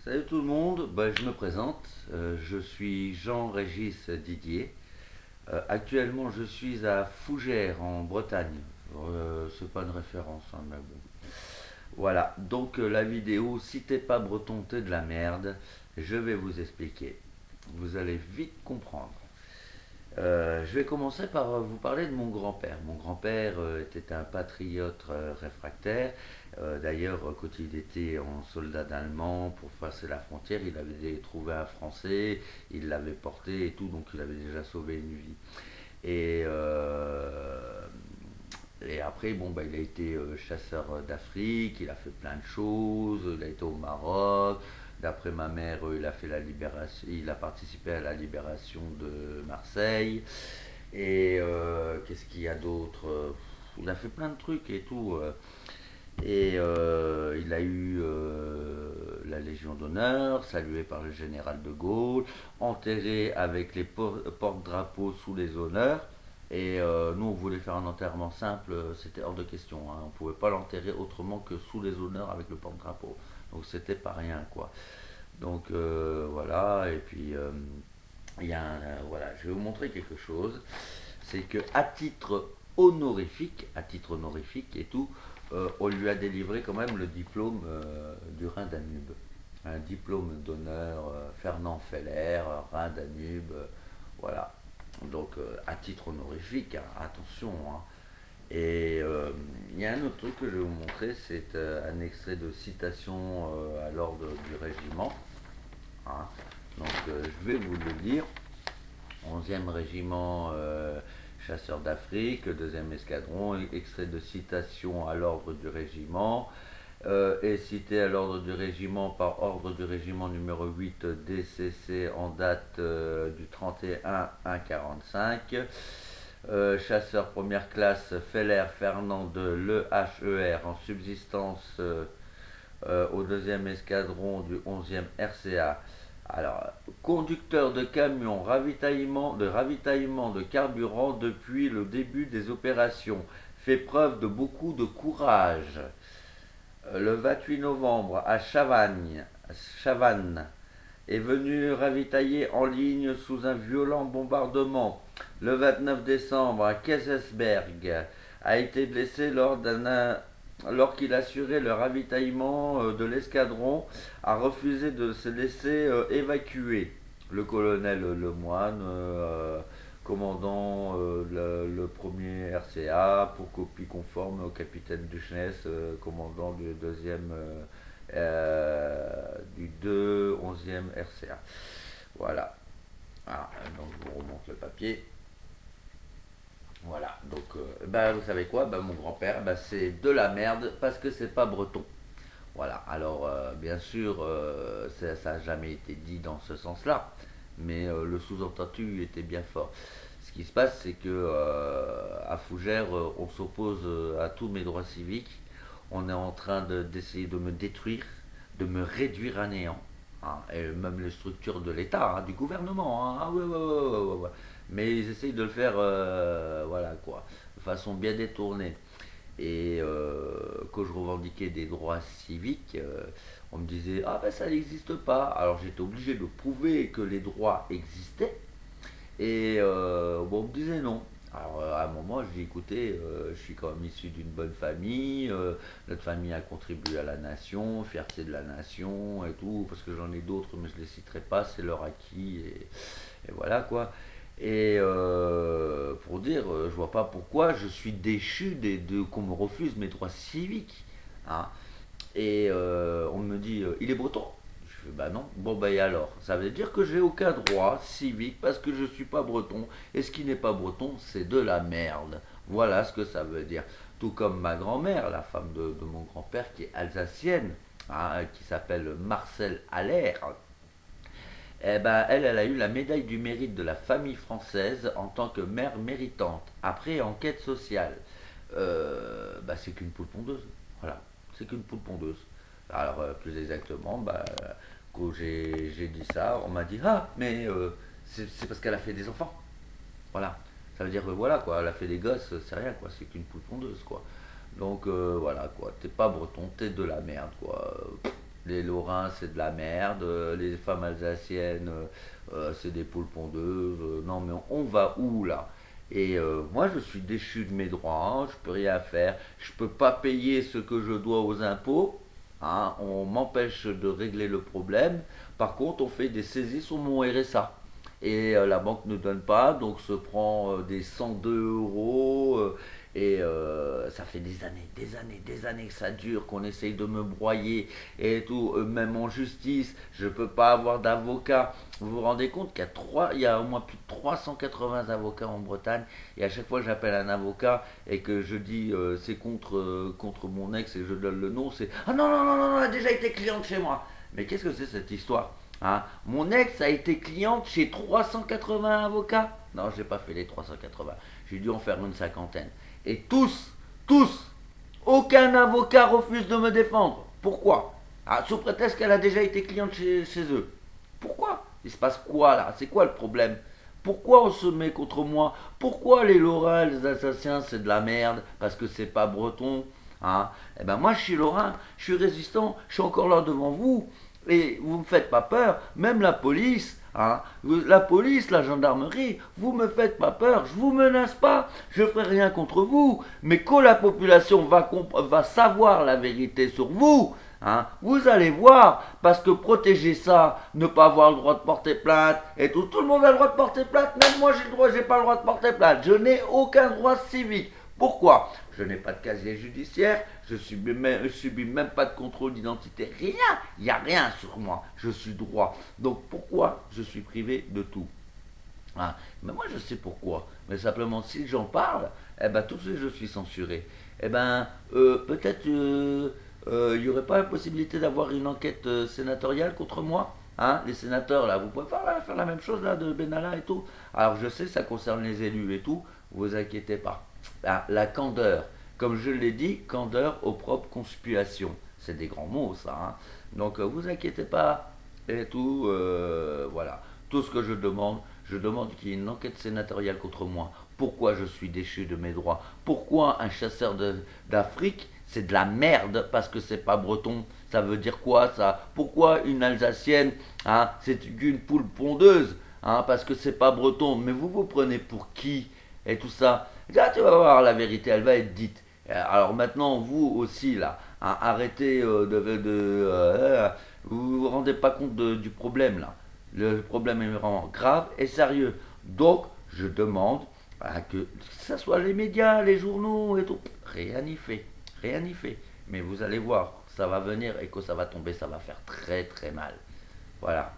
Salut tout le monde, je me présente, je suis Jean-Régis Didier. Actuellement je suis à Fougères en Bretagne. C'est pas une référence, hein, mais bon. Voilà, donc la vidéo Si t'es pas breton, t'es de la merde, je vais vous expliquer. Vous allez vite comprendre. Je vais commencer par vous parler de mon grand-père. Mon grand-père était un patriote réfractaire. D'ailleurs, quand il était en soldat allemand pour passer la frontière, il avait trouvé un Français, il l'avait porté et tout, donc il avait déjà sauvé une vie. Et, euh, et après, il a été chasseur d'Afrique, il a fait plein de choses, il a été au Maroc. D'après ma mère, il a fait la libération, il a participé à la libération de Marseille. Et qu'est-ce qu'il y a d'autre? Il a fait plein de trucs et tout. Il a eu la Légion d'honneur, salué par le général de Gaulle, enterré avec les porte-drapeaux sous les honneurs. Et nous, on voulait faire un enterrement simple, c'était hors de question, hein. On ne pouvait pas l'enterrer autrement que sous les honneurs avec le porte-drapeau. Donc c'était pas rien, quoi. Donc voilà, et puis voilà, je vais vous montrer quelque chose. C'est que à titre honorifique et tout, on lui a délivré quand même le diplôme du Rhin-Danube. Un diplôme d'honneur Fernand Feller, Rhin-Danube, voilà. Donc à titre honorifique, hein, attention, hein. Et il y a un autre truc que je vais vous montrer, c'est un extrait de citation à l'ordre du régiment, hein. Donc je vais vous le lire. 11e régiment chasseur d'Afrique, deuxième escadron, extrait de citation à l'ordre du régiment, est cité à l'ordre du régiment par ordre du régiment numéro 8 DCC en date du 31 1 45. Chasseur première classe Feller Fernand de l'EHER en subsistance au deuxième escadron du 11e RCA. Alors, conducteur de camion ravitaillement de carburant depuis le début des opérations, fait preuve de beaucoup de courage. Le 28 novembre à Chavannes, est venu ravitailler en ligne sous un violent bombardement. Le 29 décembre à Kaysersberg, a été blessé lors qu'il assurait le ravitaillement de l'escadron, a refusé de se laisser évacuer. Le colonel Lemoine, commandant le premier RCA, pour copie conforme au capitaine Duchesne, commandant du deuxième du 2 11e RCA. Voilà. Ah, donc je vous remonte le papier. Voilà, donc vous savez quoi, mon grand-père, c'est de la merde parce que c'est pas breton. Voilà, alors bien sûr, ça n'a jamais été dit dans ce sens-là, mais le sous-entendu était bien fort. Ce qui se passe, c'est que à Fougères, on s'oppose à tous mes droits civiques. On est en train d'essayer de me détruire, de me réduire à néant, hein, et même les structures de l'État, hein, du gouvernement. Hein. Ah ouais, ouais, ouais, ouais, ouais, ouais. Mais ils essayent de le faire, voilà quoi, de façon bien détournée. Et quand je revendiquais des droits civiques, on me disait ah ben ça n'existe pas. Alors j'étais obligé de prouver que les droits existaient. Et on me disait non. Alors à un moment, je dis écoutez, je suis quand même issu d'une bonne famille, notre famille a contribué à la nation, fierté de la nation et tout, parce que j'en ai d'autres, mais je les citerai pas, c'est leur acquis, et voilà quoi. Et pour dire, je vois pas pourquoi je suis déchu qu'on me refuse mes droits civiques, hein. Et on me dit, il est breton. Je fais, bah non. Bon, bah et alors? Ça veut dire que j'ai aucun droit civique parce que je suis pas breton. Et ce qui n'est pas breton, c'est de la merde. Voilà ce que ça veut dire. Tout comme ma grand-mère, la femme de mon grand-père, qui est alsacienne, hein, qui s'appelle Marcel Allaire. Eh ben, elle a eu la médaille du mérite de la famille française en tant que mère méritante. Après, enquête sociale. C'est qu'une poule pondeuse. Voilà, c'est qu'une poule pondeuse. Alors, plus exactement, quand j'ai dit ça, on m'a dit ah, mais c'est parce qu'elle a fait des enfants. Voilà, ça veut dire que voilà quoi, elle a fait des gosses, c'est rien quoi, c'est qu'une poule pondeuse quoi. Donc voilà quoi, t'es pas breton, t'es de la merde quoi. Les Lorrains, c'est de la merde. Les femmes alsaciennes, c'est des poules pondeuses. Non, mais on va où là? Et moi, je suis déchu de mes droits. Hein, je peux rien faire. Je peux pas payer ce que je dois aux impôts. Hein, on m'empêche de régler le problème. Par contre, on fait des saisies sur mon RSA. Et la banque ne donne pas, donc se prend des 102 euros. Ça fait des années que ça dure, qu'on essaye de me broyer et tout. Même en justice, je peux pas avoir d'avocat. Vous vous rendez compte il y a au moins plus de 380 avocats en Bretagne. Et à chaque fois que j'appelle un avocat et que je dis c'est contre mon ex et je donne le nom, c'est ah non, non, non, non, non, elle a déjà été cliente chez moi. Mais qu'est-ce que c'est cette histoire? Hein, mon ex a été cliente chez 380 avocats. Non, j'ai pas fait les 380. J'ai dû en faire une cinquantaine. Et tous, aucun avocat refuse de me défendre. Pourquoi? Ah, sous prétexte qu'elle a déjà été cliente chez eux. Pourquoi? Il se passe quoi là? C'est quoi le problème? Pourquoi on se met contre moi? Pourquoi les Lorrains, les Alsaciens, c'est de la merde? Parce que c'est pas breton. Hein? Eh ben moi je suis Lorrain, je suis résistant, je suis encore là devant vous. Et vous me faites pas peur, même la police, hein, la police, la gendarmerie, vous me faites pas peur, je vous menace pas, je ferai rien contre vous, mais quand la population va savoir la vérité sur vous, hein, vous allez voir, parce que protéger ça, ne pas avoir le droit de porter plainte, et tout le monde a le droit de porter plainte, même moi j'ai pas le droit de porter plainte, je n'ai aucun droit civique. Pourquoi? Je n'ai pas de casier judiciaire, je subis même pas de contrôle d'identité, rien, il n'y a rien sur moi, je suis droit. Donc pourquoi je suis privé de tout? Hein, mais moi je sais pourquoi, mais simplement si j'en parle, eh ben tout de suite je suis censuré. Eh ben peut-être il n'y aurait pas la possibilité d'avoir une enquête sénatoriale contre moi? Hein, les sénateurs là, vous pouvez faire la même chose là de Benalla et tout. Alors je sais ça concerne les élus et tout, vous inquiétez pas. La candeur, comme je l'ai dit, candeur aux propres conspuations. C'est des grands mots ça. Hein. Donc vous inquiétez pas et tout, voilà. Tout ce que je demande qu'il y ait une enquête sénatoriale contre moi. Pourquoi je suis déchu de mes droits? Pourquoi un chasseur d'Afrique, c'est de la merde parce que c'est pas breton? Ça veut dire quoi ça? Pourquoi une Alsacienne, hein, c'est qu'une poule pondeuse, hein, parce que c'est pas breton? Mais vous vous prenez pour qui? Et tout ça. Là, tu vas voir la vérité, elle va être dite. Alors maintenant, vous aussi, là, hein, arrêtez vous vous rendez pas compte du problème, là. Le problème est vraiment grave et sérieux. Donc, je demande que ce soit les médias, les journaux et tout. Rien n'y fait. Rien n'y fait. Mais vous allez voir, ça va venir et quand ça va tomber, ça va faire très très mal. Voilà.